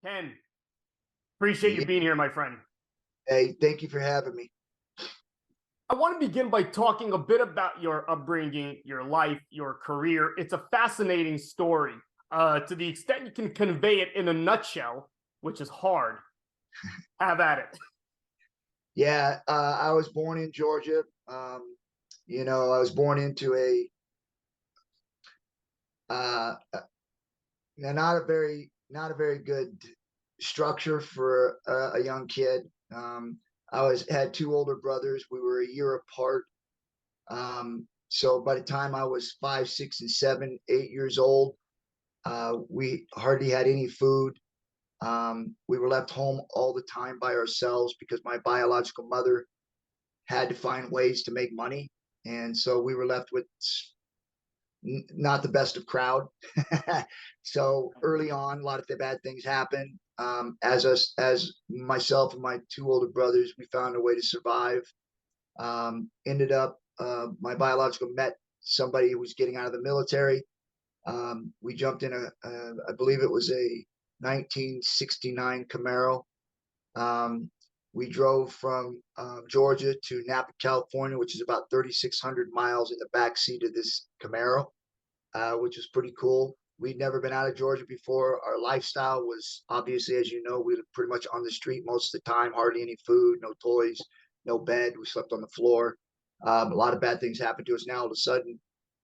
Ken, appreciate you Yeah. being here, my friend. Hey, thank you for having me. I want to begin by talking a bit about your upbringing, your life, your career. It's a fascinating story. To the extent you can convey it in a nutshell, which is hard, have at it. Yeah, I was born in Georgia. I was born into a not a very good structure for a young kid. I was had two older brothers. We were a year apart. So by the time I was 5, 6, and 7, 8 years old, we hardly had any food. We were left home all the time by ourselves because my biological mother had to find ways to make money. And so we were left with not the best of crowd. So early on, a lot of the bad things happened. As myself and my two older brothers, we found a way to survive. Ended up, my biological met somebody who was getting out of the military. We jumped in I believe it was a 1969 Camaro. Um, we drove from Georgia to Napa, California, which is about 3,600 miles in the back seat of this Camaro, which was pretty cool. We'd never been out of Georgia before. Our lifestyle was obviously, as you know, we were pretty much on the street most of the time, hardly any food, no toys, no bed. We slept on the floor. A lot of bad things happened to us. Now, all of a sudden,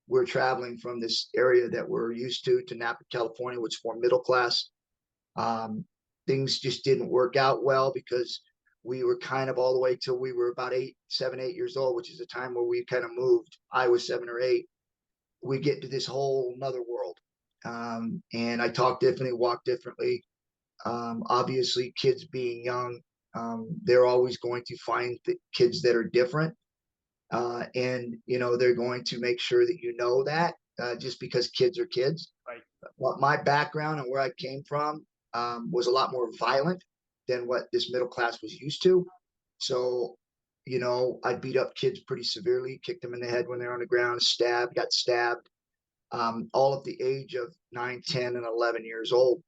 we're traveling from this area that we're used to Napa, California, which is more middle class. Um, Things just didn't work out well because we were kind of all the way till we were about 8 years old, which is the time where we kind of moved. I was 7 or 8. We get to this whole another world. And I talk differently, walk differently. Obviously, kids being young, they're always going to find the kids that are different. And, they're going to make sure that you know that just because kids are kids. Right. What my background and where I came from was a lot more violent than what this middle class was used to. So, I beat up kids pretty severely, kicked them in the head when they're on the ground, got stabbed, all at the age of 9, 10, and 11 years old.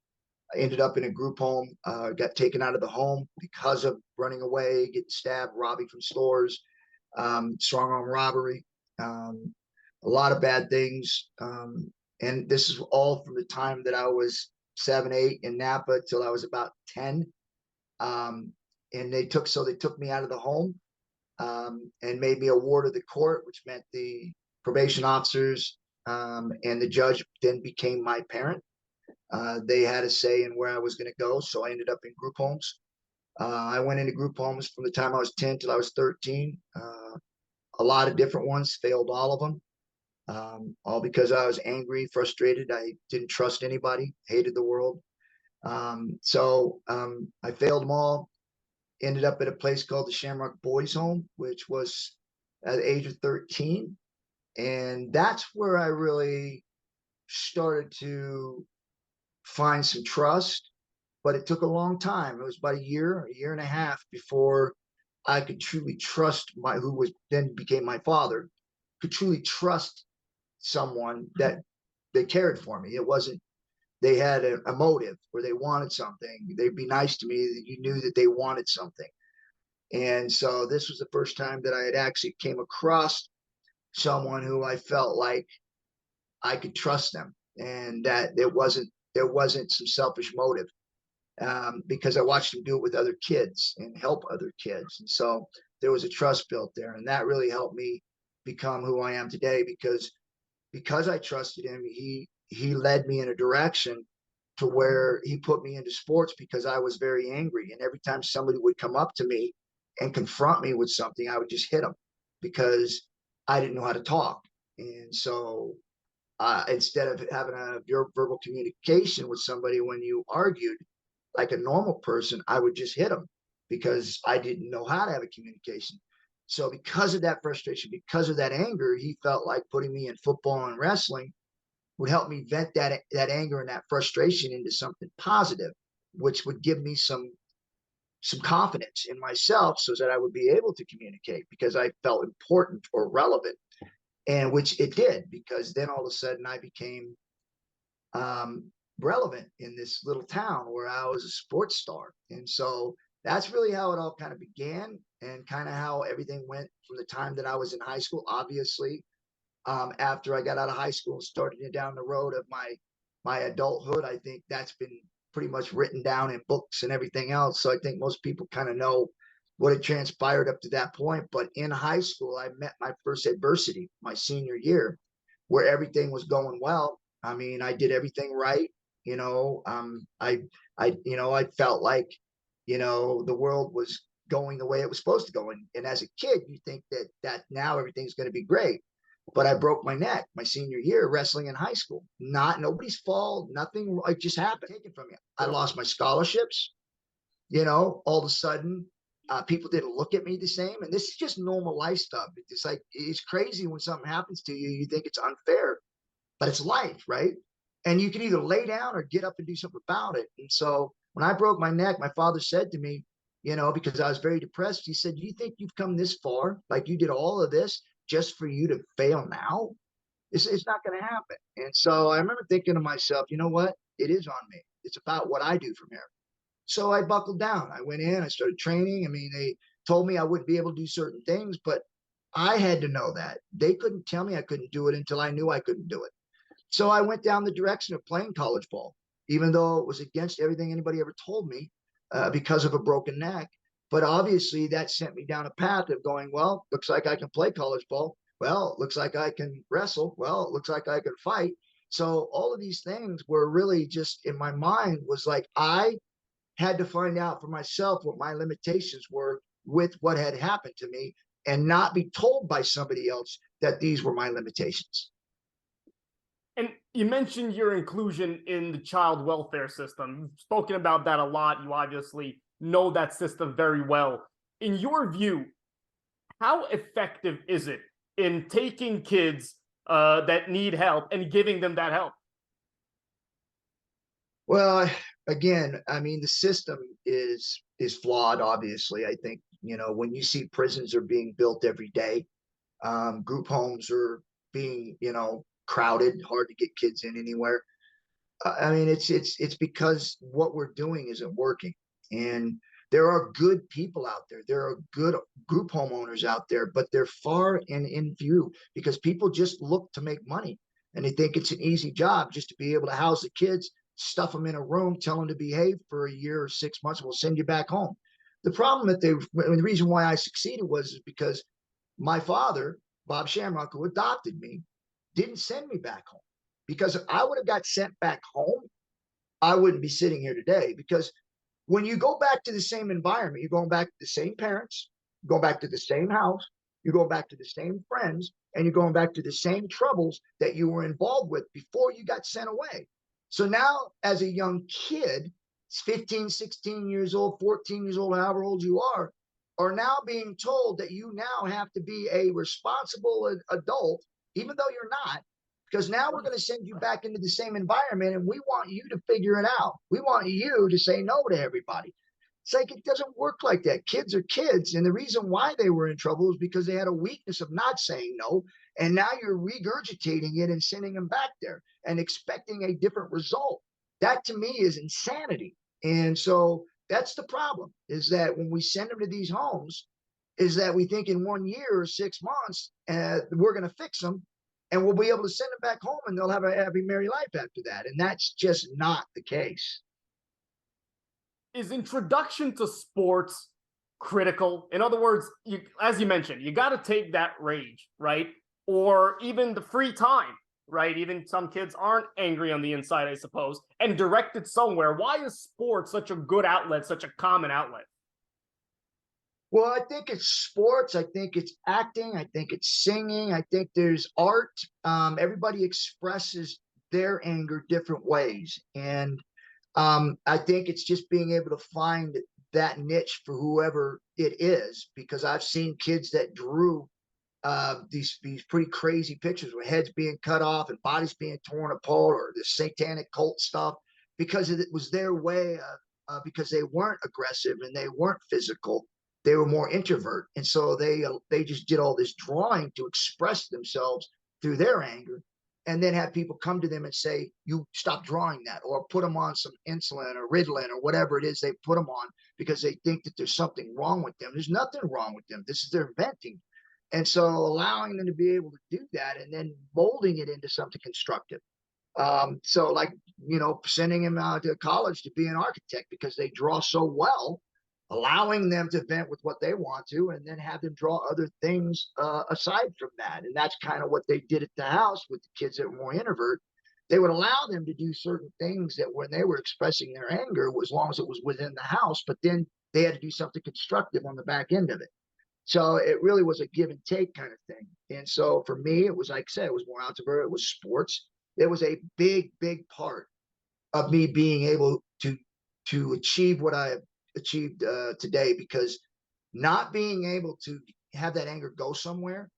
I ended up in a group home, got taken out of the home because of running away, getting stabbed, robbing from stores, strong arm robbery, a lot of bad things. And this is all from the time that I was 7, 8 in Napa till I was about 10. And they took me out of the home and made me a ward of the court, which meant the probation officers and the judge then became my parent. They had a say in where I was going to go, so I ended up in group homes. I went into group homes from the time I was 10 till I was 13. A lot of different ones, failed all of them, all because I was angry, frustrated. I didn't trust anybody, hated the world. So I failed them all. Ended up at a place called the Shamrock Boys Home, which was at the age of 13. And that's where I really started to find some trust, but it took a long time. It was about a year and a half before I could truly trust who was then became my father, could truly trust someone that they cared for me. It wasn't, they had a motive where they wanted something. They'd be nice to me. You knew that they wanted something. And so this was the first time that I had actually came across someone who I felt like I could trust them and that there wasn't some selfish motive because I watched him do it with other kids and help other kids. And so there was a trust built there. And that really helped me become who I am today because I trusted him, he led me in a direction to where he put me into sports because I was very angry. And every time somebody would come up to me and confront me with something, I would just hit them because I didn't know how to talk. And so instead of having a verbal communication with somebody when you argued, like a normal person, I would just hit them because I didn't know how to have a communication. So because of that frustration, because of that anger, he felt like putting me in football and wrestling would help me vent that anger and that frustration into something positive, which would give me some confidence in myself so that I would be able to communicate because I felt important or relevant. And which it did, because then all of a sudden I became relevant in this little town where I was a sports star. And so that's really how it all kind of began, and kind of how everything went from the time that I was in high school. Obviously, after I got out of high school and started down the road of my adulthood, I think that's been pretty much written down in books and everything else. So I think most people kind of know what had transpired up to that point. But in high school, I met my first adversity my senior year, where everything was going well. I mean, I did everything right. You know, I felt like, the world was going the way it was supposed to go. And as a kid, you think that now everything's going to be great. But I broke my neck my senior year wrestling in high school. Not nobody's fault. Nothing. It just happened. Taken from me. I lost my scholarships. All of a sudden, people didn't look at me the same. And this is just normal life stuff. It's like, it's crazy when something happens to you. You think it's unfair, but it's life, right? And you can either lay down or get up and do something about it. And so when I broke my neck, my father said to me, because I was very depressed, he said, "Do you think you've come this far? Like, you did all of this just for you to fail now? It's not going to happen." And so I remember thinking to myself, you know what? It is on me. It's about what I do from here. So I buckled down. I went in, I started training. I mean, they told me I wouldn't be able to do certain things, but I had to know that. They couldn't tell me I couldn't do it until I knew I couldn't do it. So I went down the direction of playing college ball, even though it was against everything anybody ever told me, because of a broken neck. But obviously, that sent me down a path of going, well, looks like I can play college ball. Well, it looks like I can wrestle. Well, it looks like I can fight. So all of these things were really just in my mind, was like, I had to find out for myself what my limitations were with what had happened to me, and not be told by somebody else that these were my limitations. And you mentioned your inclusion in the child welfare system. You've spoken about that a lot. You obviously know that system very well. In your view, how effective is it in taking kids that need help and giving them that help? Well, again, I mean, the system is flawed. Obviously, I think, when you see prisons are being built every day, group homes are being, crowded, hard to get kids in anywhere. I mean, it's because what we're doing isn't working. And there are good people out there. There are good group homeowners out there, but they're far and in few, because people just look to make money, and they think it's an easy job just to be able to house the kids, stuff them in a room, tell them to behave for a year or 6 months, and we'll send you back home. The problem the reason why I succeeded was because my father, Bob Shamrock, who adopted me, didn't send me back home. Because if I would have got sent back home, I wouldn't be sitting here today. Because when you go back to the same environment, you're going back to the same parents, you're going back to the same house, you're going back to the same friends, and you're going back to the same troubles that you were involved with before you got sent away. So now, as a young kid, 15, 16 years old, 14 years old, however old you are now being told that you now have to be a responsible adult, even though you're not, because now we're going to send you back into the same environment, and we want you to figure it out. We want you to say no to everybody. It's like, it doesn't work like that. Kids are kids. And the reason why they were in trouble is because they had a weakness of not saying no. And now you're regurgitating it and sending them back there and expecting a different result. That to me is insanity. And so that's the problem, is that when we send them to these homes, is that we think in 1 year or 6 months, we're going to fix them, and we'll be able to send them back home, and they'll have a happy, merry life after that. And that's just not the case. Is introduction to sports critical? In other words, as you mentioned, you got to take that rage, right? Or even the free time, right? Even some kids aren't angry on the inside, I suppose, and direct it somewhere. Why is sports such a good outlet, such a common outlet? Well, I think it's sports. I think it's acting. I think it's singing. I think there's art. Everybody expresses their anger different ways. And I think it's just being able to find that niche for whoever it is, because I've seen kids that drew these pretty crazy pictures with heads being cut off and bodies being torn apart, or the satanic cult stuff, because it was their way because they weren't aggressive and they weren't physical. They were more introvert, and so they just did all this drawing to express themselves through their anger. and then have people come to them and say, you stop drawing that, or put them on some insulin or Ritalin or whatever it is they put them on because they think that there's something wrong with them. There's nothing wrong with them. This is their inventing. And so allowing them to be able to do that and then molding it into something constructive. So like, sending him out to college to be an architect because they draw so well, allowing them to vent with what they want to, and then have them draw other things aside from that. And that's kind of what they did at the house with the kids that were more introvert. They would allow them to do certain things that when they were expressing their anger, as long as it was within the house, but then they had to do something constructive on the back end of it. So it really was a give and take kind of thing. And so for me, it was, like I said, it was more outdoor. It was sports. It was a big, big part of me being able to achieve what I achieved today, because not being able to have that anger go somewhere,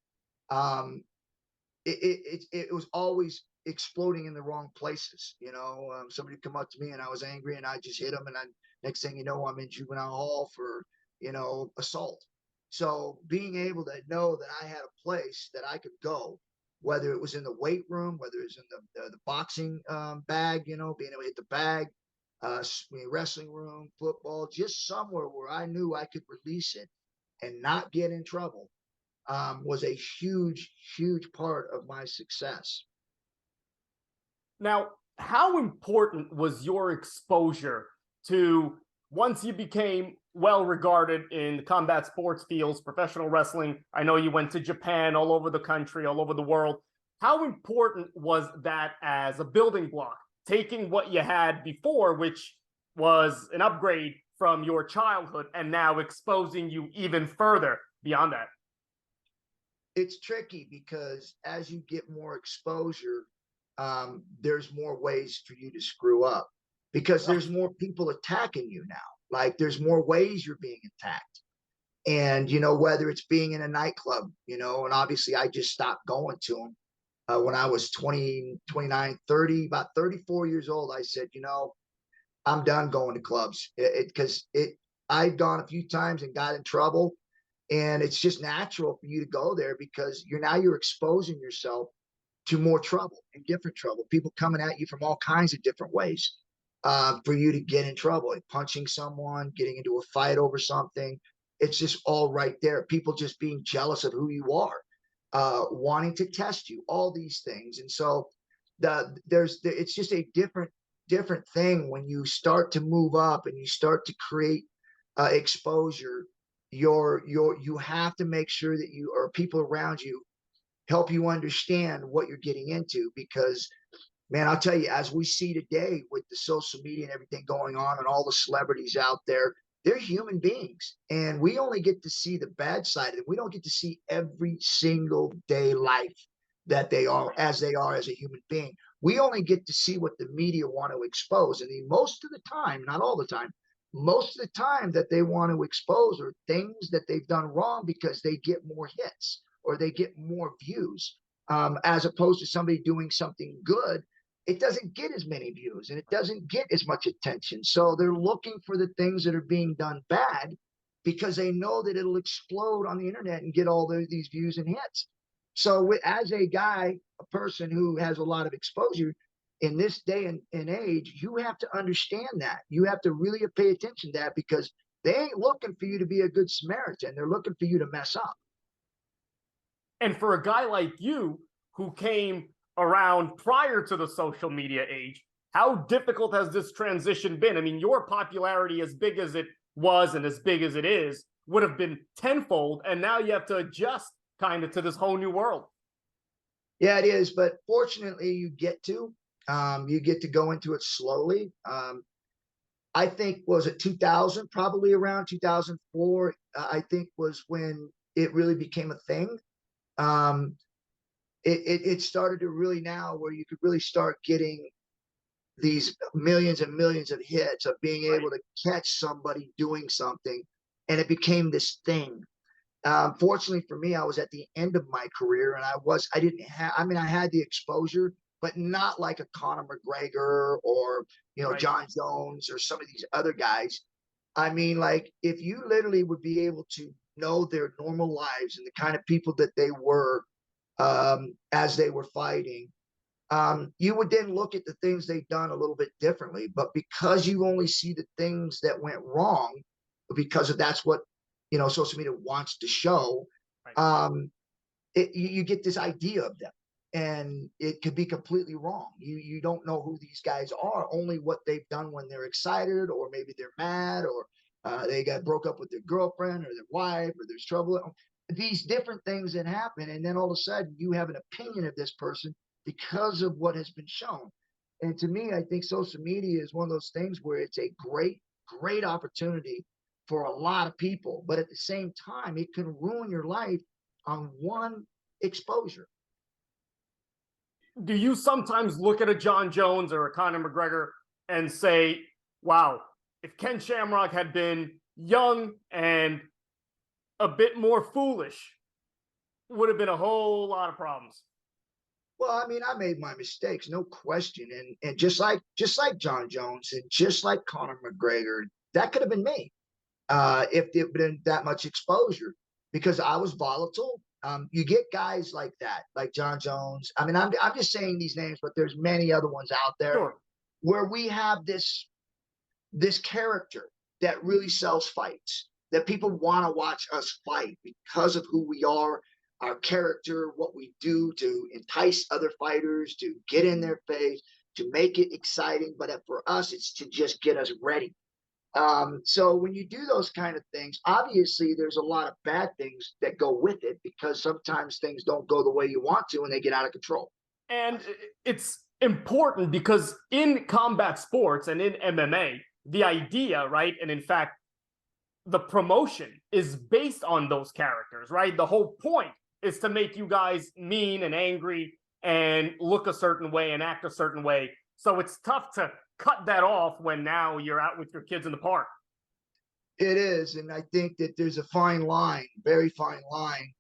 it was always exploding in the wrong places. Somebody would come up to me and I was angry and I just hit them, and next thing you know, I'm in juvenile hall for assault. So being able to know that I had a place that I could go, whether it was in the weight room, whether it was in the boxing bag, being able to hit the bag, wrestling room, football, just somewhere where I knew I could release it and not get in trouble, was a huge, huge part of my success. Now, how important was your exposure to, once you became well regarded in the combat sports fields, professional wrestling? I know you went to Japan, all over the country, all over the world. How important was that as a building block, taking what you had before, which was an upgrade from your childhood, and now exposing you even further beyond that? It's tricky because as you get more exposure, there's more ways for you to screw up, because there's more people attacking you now. Like, there's more ways you're being attacked. And, whether it's being in a nightclub, and obviously I just stopped going to them when I was 20, 29, 30, about 34 years old. I said, I'm done going to clubs, because I'd gone a few times and got in trouble. And it's just natural for you to go there because you're exposing yourself to more trouble and different trouble, people coming at you from all kinds of different ways for you to get in trouble, like punching someone, getting into a fight over something. It's just all right there. People just being jealous of who you are, wanting to test you, all these things. And so it's just a different thing when you start to move up and you start to create exposure. You have to make sure that you, or people around you, help you understand what you're getting into, because, man, I'll tell you, as we see today with the social media and everything going on and all the celebrities out there, they're human beings, and we only get to see the bad side of it. We don't get to see every single day life that they are as a human being. We only get to see what the media want to expose. And most of the time, not all the time, most of the time that they want to expose are things that they've done wrong because they get more hits or they get more views, as opposed to somebody doing something good. It doesn't get as many views and it doesn't get as much attention. So they're looking for the things that are being done bad because they know that it'll explode on the internet and get all these views and hits. So as a person who has a lot of exposure in this day and age, you have to understand that. You have to really pay attention to that, because they ain't looking for you to be a good Samaritan. They're looking for you to mess up. And for a guy like you who came around prior to the social media age, how difficult has this transition been? I mean, your popularity, as big as it was and as big as it is, would have been tenfold, and now you have to adjust kind of to this whole new world. Yeah, it is. But fortunately, you get to go into it slowly. I think, was it 2000, probably around 2004, I think was when it really became a thing. It started to really, now where you could really start getting these millions and millions of hits of being able to catch somebody doing something, and it became this thing. Fortunately for me, I was at the end of my career, and I had the exposure, but not like a Conor McGregor or, John Jones or some of these other guys. I mean, like, if you literally would be able to know their normal lives and the kind of people that they were, as they were fighting, you would then look at the things they've done a little bit differently. But because you only see the things that went wrong, because of that's what social media wants to show, Right. You get this idea of them, and it could be completely wrong. You don't know who these guys are, only what they've done when they're excited, or maybe they're mad, or they got broke up with their girlfriend or their wife, or there's trouble. These different things that happen, and then all of a sudden you have an opinion of this person because of what has been shown. And to me, I think social media is one of those things where it's a great opportunity for a lot of people, but at the same time, it can ruin your life on one exposure. Do you sometimes look at a John Jones or a Conor McGregor and say, wow, if Ken Shamrock had been young and a bit more foolish, would have been a whole lot of problems? Well, I mean, I made my mistakes, no question. And just like John Jones and just like Conor McGregor, that could have been me if it been that much exposure, because I was volatile. You get guys like that, like John Jones. I mean, I'm just saying these names, but there's many other ones out there Sure. where we have this character that really sells fights, that people want to watch us fight because of who we are, our character, what we do to entice other fighters, to get in their face, to make it exciting. But for us, it's to just get us ready. So when you do those kind of things, obviously there's a lot of bad things that go with it, because sometimes things don't go the way you want to and they get out of control. And it's important because in combat sports and in MMA, the idea, right? And in fact, the promotion is based on those characters, right? The whole point is to make you guys mean and angry and look a certain way and act a certain way. So it's tough to cut that off when now you're out with your kids in the park. It is, and I think that there's a fine line, very fine line,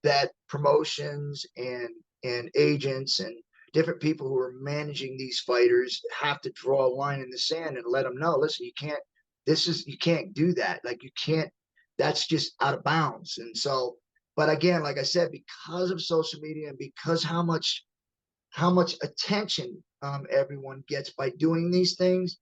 that promotions and agents and different people who are managing these fighters have to draw a line in the sand and let them know, listen, you can't. You can't do that. Like, you can't. That's just out of bounds. And so, but again, like I said, because of social media and because how much attention everyone gets by doing these things,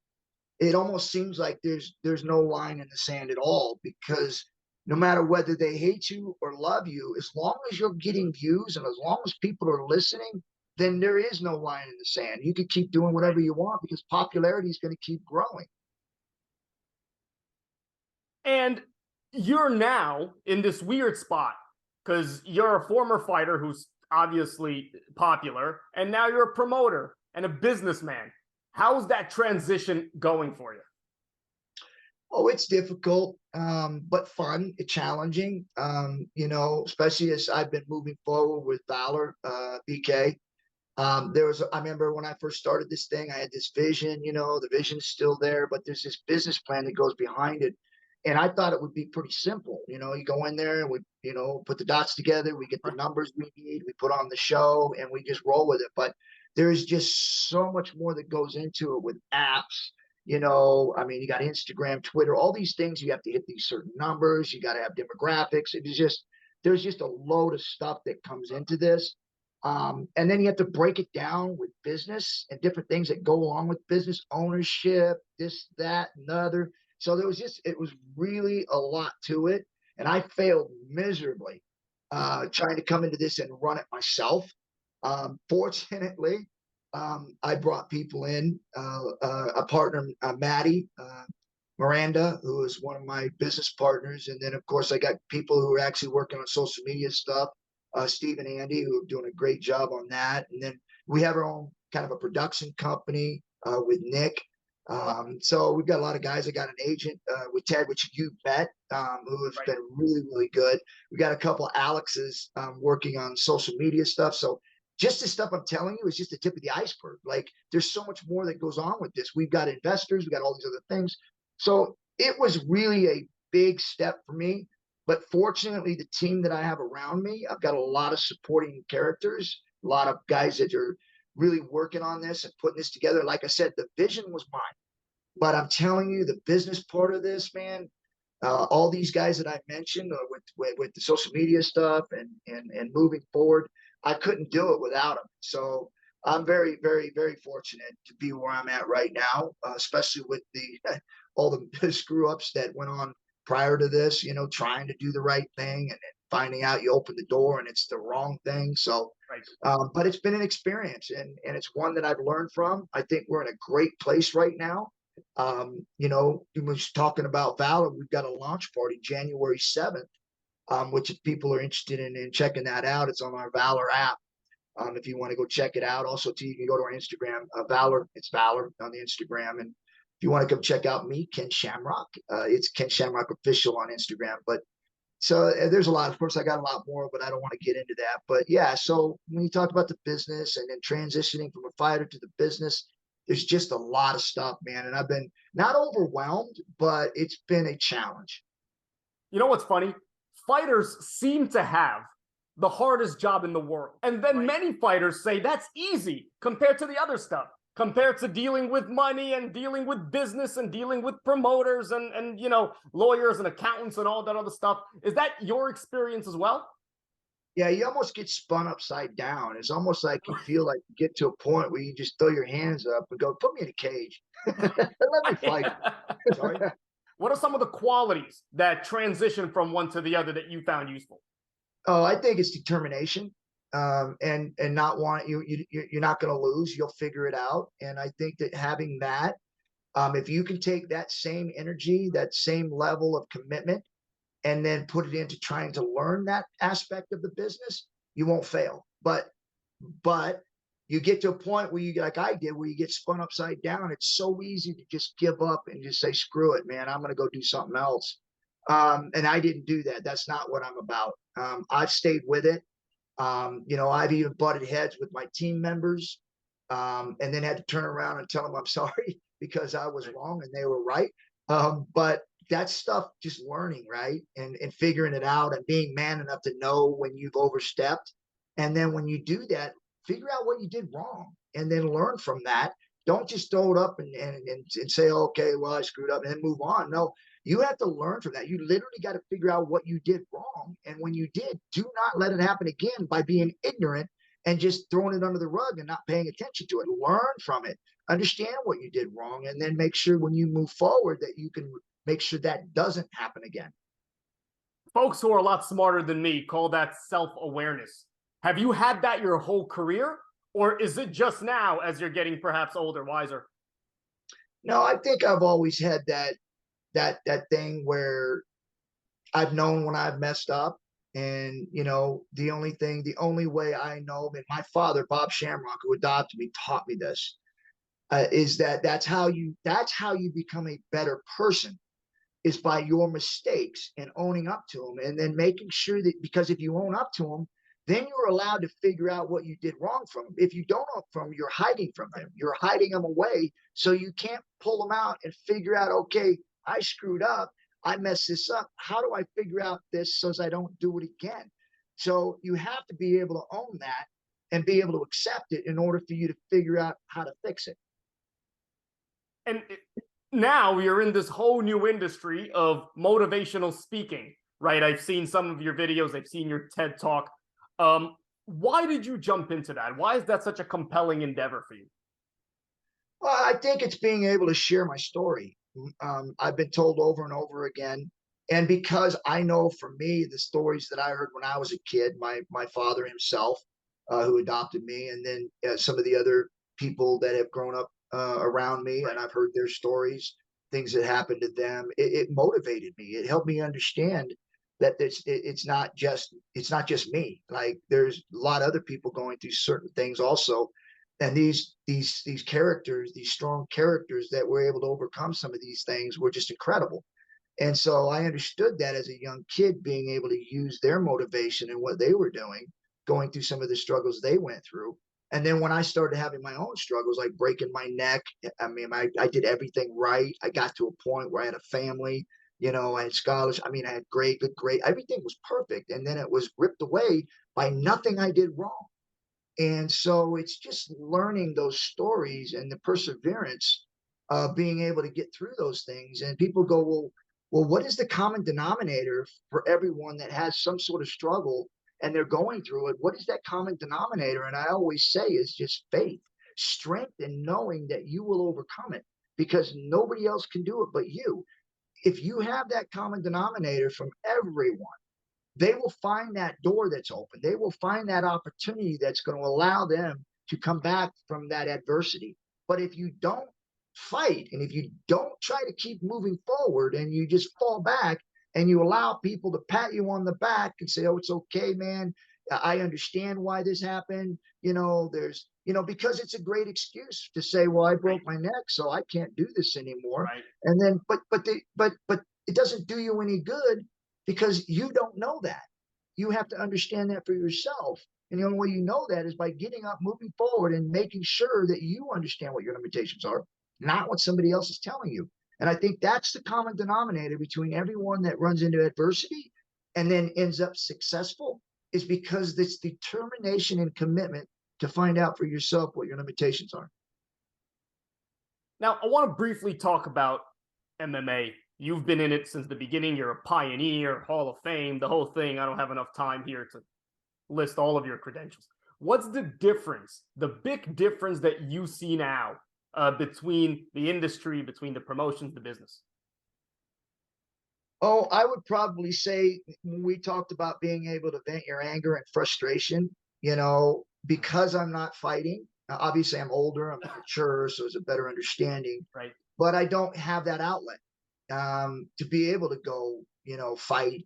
it almost seems like there's no line in the sand at all, because no matter whether they hate you or love you, as long as you're getting views and as long as people are listening, then there is no line in the sand. You can keep doing whatever you want because popularity is going to keep growing. And you're now in this weird spot because you're a former fighter who's obviously popular, and now you're a promoter and a businessman. How's that transition going for you? Oh, it's difficult, but fun, challenging. Especially as I've been moving forward with Valor, BK. I remember when I first started this thing, I had this vision. The vision's still there, but there's this business plan that goes behind it. And I thought it would be pretty simple. You go in there and we, put the dots together, we get the numbers we need, we put on the show, and we just roll with it. But there's just so much more that goes into it with apps. I mean, you got Instagram, Twitter, all these things. You have to hit these certain numbers. You got to have demographics. There's just a load of stuff that comes into this. And then you have to break it down with business and different things that go along with business ownership, this, that, and the other. So it was really a lot to it. And I failed miserably trying to come into this and run it myself. Fortunately, I brought people in, a partner, Maddie, Miranda, who is one of my business partners. And then, of course, I got people who are actually working on social media stuff, Steve and Andy, who are doing a great job on that. And then we have our own kind of a production company with Nick. So we've got a lot of guys. I got an agent with Ted, which you met, who has been really, really good. We got a couple of Alexes working on social media stuff. So just the stuff I'm telling you is just the tip of the iceberg. Like, there's so much more that goes on with this. We've got investors, we got all these other things. So it was really a big step for me. But fortunately, the team that I have around me, I've got a lot of supporting characters, a lot of guys that are really working on this and putting this together. Like I said, the vision was mine. But I'm telling you, the business part of this, man, all these guys that I mentioned with the social media stuff and moving forward, I couldn't do it without them. So I'm very, very, very fortunate to be where I'm at right now, especially with the all the screw ups that went on prior to this. You know, trying to do the right thing and then finding out you open the door and it's the wrong thing. So, Right. but it's been an experience, and it's one that I've learned from. I think we're in a great place right now. You know, we was talking about Valor. We've got a launch party January 7th, which if people are interested in checking that out, it's on our Valor app. If you want to go check it out. Also, too, you can go to our Instagram, Valor. It's Valor on the Instagram. And if you want to come check out me, Ken Shamrock, it's Ken Shamrock Official on Instagram. But so there's a lot. Of course, I got a lot more, but I don't want to get into that. But yeah, so when you talk about the business and then transitioning from a fighter to the business, there's just a lot of stuff, man. And I've been not overwhelmed, but it's been a challenge. You know what's funny? Fighters seem to have the hardest job in the world. And then Right. many fighters say that's easy compared to the other stuff, compared to dealing with money and dealing with business and dealing with promoters and you know, lawyers and accountants and all that other stuff. Is that your experience as well? Yeah, you almost get spun upside down. It's almost like you feel like you get to a point where you just throw your hands up and go, put me in a cage. Let me fight. Sorry. What are some of the qualities that transition from one to the other that you found useful? Oh, I think it's determination, and not want you're not going to lose. You'll figure it out. And I think that having that, if you can take that same energy, that same level of commitment, and then put it into trying to learn that aspect of the business, you won't fail. But you get to a point where you, like I did, where you get spun upside down. It's so easy to just give up and just say, screw it, man, I'm going to go do something else. And I didn't do that. That's not what I'm about. I've stayed with it. You know, I've even butted heads with my team members, and then had to turn around and tell them I'm sorry because I was wrong and they were right. But that stuff, just learning, right? And figuring it out and being man enough to know when you've overstepped. And then when you do that, figure out what you did wrong and then learn from that. Don't just throw it up and say, okay, well, I screwed up and then move on. No, you have to learn from that. You literally got to figure out what you did wrong. And when you did, do not let it happen again by being ignorant and just throwing it under the rug and not paying attention to it. Learn from it, understand what you did wrong, and then make sure when you move forward that you can make sure that doesn't happen again. Folks who are a lot smarter than me call that self-awareness. Have you had that your whole career? Or is it just now as you're getting perhaps older, wiser? No, I think I've always had that thing where I've known when I've messed up. And you know, the only way I know, and my father, Bob Shamrock, who adopted me, taught me this, is that that's how you become a better person, is by your mistakes and owning up to them, and then making sure that, because if you own up to them, then you're allowed to figure out what you did wrong from them. If you don't own up from them, you're hiding from them. You're hiding them away, so you can't pull them out and figure out, okay, I screwed up. I messed this up. How do I figure out this so as I don't do it again? So you have to be able to own that and be able to accept it in order for you to figure out how to fix it. And now you're in this whole new industry of motivational speaking, right? I've seen some of your videos, I've seen your TED talk. Why did you jump into that? Why is that such a compelling endeavor for you? Well, I think it's being able to share my story. I've been told over and over again, and because I know for me the stories that I heard when I was a kid, my father himself, who adopted me, and then some of the other people that have grown up around me, and I've heard their stories, things that happened to them. It motivated me. It helped me understand that it's not just me. Like there's a lot of other people going through certain things also, and these characters, these strong characters that were able to overcome some of these things, were just incredible. And so I understood that as a young kid, being able to use their motivation and what they were doing, going through some of the struggles they went through. And then when I started having my own struggles, like breaking my neck, I mean, I did everything right. I got to a point where I had a family, you know, I had scholarship. I mean, I had good grade. Everything was perfect. And then it was ripped away by nothing I did wrong. And so it's just learning those stories and the perseverance of being able to get through those things. And people go, well, what is the common denominator for everyone that has some sort of struggle and they're going through it, what is that common denominator? And I always say is just faith, strength, and knowing that you will overcome it, because nobody else can do it but you. If you have that common denominator from everyone, they will find that door that's open. They will find that opportunity that's going to allow them to come back from that adversity. But if you don't fight, and if you don't try to keep moving forward, and you just fall back and you allow people to pat you on the back and say, oh, it's okay, man, I understand why this happened. There's, because it's a great excuse to say, well, I broke my neck, so I can't do this anymore. Right. And then, but it doesn't do you any good, because you don't know that. You have to understand that for yourself. And the only way you know that is by getting up, moving forward, and making sure that you understand what your limitations are, not what somebody else is telling you. And I think that's the common denominator between everyone that runs into adversity and then ends up successful, is because it's determination and commitment to find out for yourself what your limitations are. Now, I want to briefly talk about MMA. You've been in it since the beginning. You're a pioneer, Hall of Fame, the whole thing. I don't have enough time here to list all of your credentials. What's the difference, the big difference that you see now between the industry, between the promotions, the business? Oh, I would probably say, when we talked about being able to vent your anger and frustration, because I'm not fighting. Now, obviously, I'm older, I'm mature, so there's a better understanding. Right. But I don't have that outlet to be able to go, fight.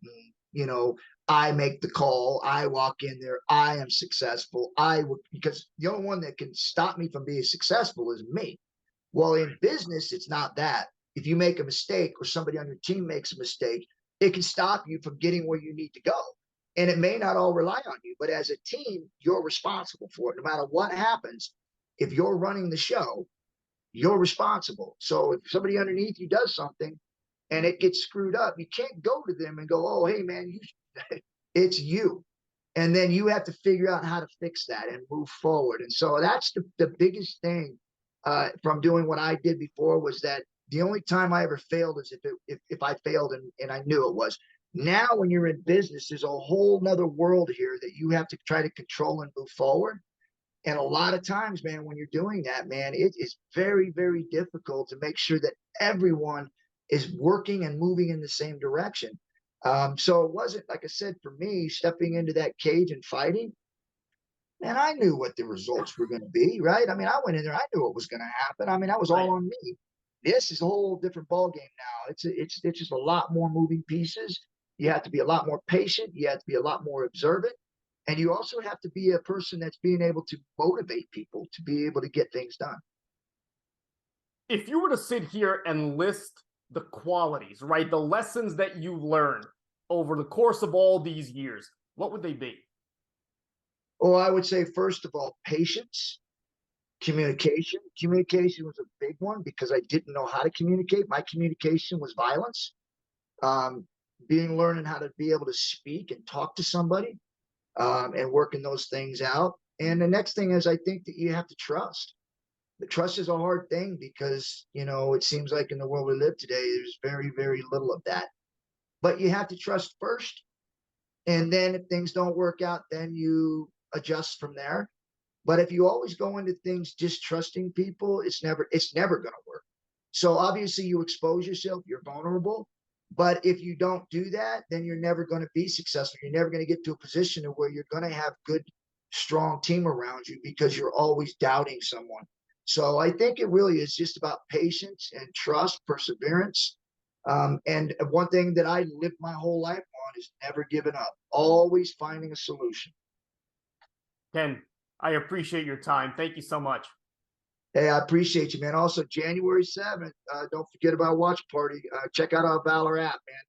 And, I make the call. I walk in there. I am successful. Because the only one that can stop me from being successful is me. Well, in business, it's not that. If you make a mistake, or somebody on your team makes a mistake, it can stop you from getting where you need to go. And it may not all rely on you, but as a team, you're responsible for it. No matter what happens, if you're running the show, you're responsible. So if somebody underneath you does something and it gets screwed up, you can't go to them and go, oh, hey, man, it's you. And then you have to figure out how to fix that and move forward. And so that's the biggest thing from doing what I did before, was that the only time I ever failed is if I failed and I knew it was. Now, when you're in business, there's a whole nother world here that you have to try to control and move forward. And a lot of times, man, when you're doing that, man, it is very, very difficult to make sure that everyone is working and moving in the same direction. So it wasn't, like I said, for me, stepping into that cage and fighting, man, I knew what the results were going to be, right? I mean, I went in there, I knew what was going to happen. I mean, that was all on me. This is a whole different ball game now. It's just a lot more moving pieces. You have to be a lot more patient. You have to be a lot more observant. And you also have to be a person that's being able to motivate people to be able to get things done. If you were to sit here and list the qualities, right, the lessons that you learned over the course of all these years, what would they be? Oh, I would say, first of all, patience, communication. Communication was a big one, because I didn't know how to communicate. My communication was violence. Learning how to be able to speak and talk to somebody, and working those things out. And the next thing is, I think that you have to trust. The trust is a hard thing, because, it seems like in the world we live today, there's very, very little of that. But you have to trust first. And then if things don't work out, then you adjust from there. But if you always go into things just trusting people, it's never going to work. So obviously you expose yourself, you're vulnerable. But if you don't do that, then you're never going to be successful. You're never going to get to a position where you're going to have good, strong team around you, because you're always doubting someone. So I think it really is just about patience and trust, perseverance. And one thing that I lived my whole life on is never giving up, always finding a solution. Ken, I appreciate your time. Thank you so much. Hey, I appreciate you, man. Also, January 7th, don't forget about Watch Party. Check out our Valor app, man.